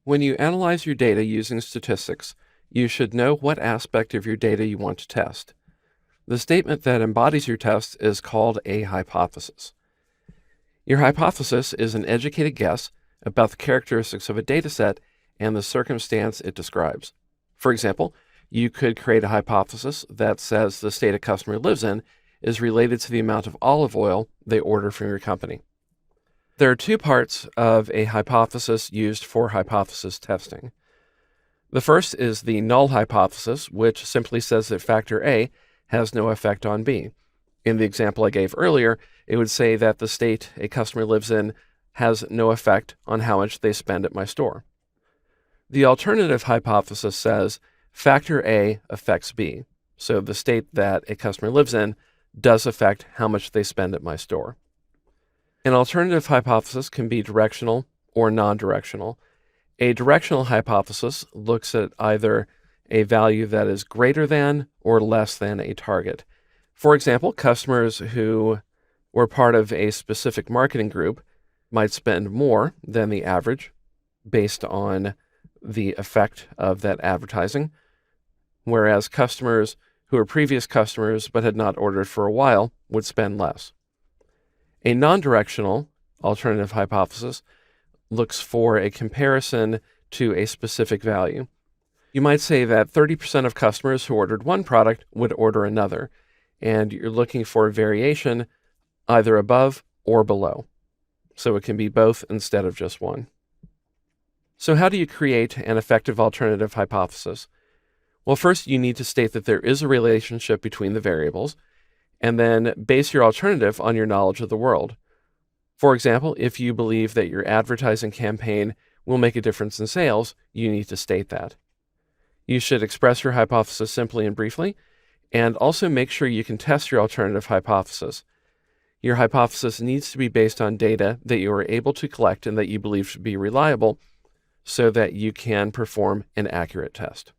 When you analyze your data using statistics, you should know what aspect of your data you want to test. The statement that embodies your test is called a hypothesis. Your hypothesis is an educated guess about the characteristics of a dataset and the circumstance it describes. For example, you could create a hypothesis that says the state a customer lives in is related to the amount of olive oil they order from your company. There are two parts of a hypothesis used for hypothesis testing. The first is the null hypothesis, which simply says that factor A has no effect on B. In the example I gave earlier, it would say that the state a customer lives in has no effect on how much they spend at my store. The alternative hypothesis says factor A affects B, so the state that a customer lives in does affect how much they spend at my store. An alternative hypothesis can be directional or non-directional. A directional hypothesis looks at either a value that is greater than or less than a target. For example, customers who were part of a specific marketing group might spend more than the average based on the effect of that advertising, whereas customers who were previous customers but had not ordered for a while would spend less. A non-directional alternative hypothesis looks for a comparison to a specific value. You might say that 30% of customers who ordered one product would order another, and you're looking for a variation either above or below. So it can be both instead of just one. So how do you create an effective alternative hypothesis? Well, first you need to state that there is a relationship between the variables, and then base your alternative on your knowledge of the world. For example, if you believe that your advertising campaign will make a difference in sales, you need to state that. You should express your hypothesis simply and briefly, and also make sure you can test your alternative hypothesis. Your hypothesis needs to be based on data that you are able to collect and that you believe should be reliable so that you can perform an accurate test.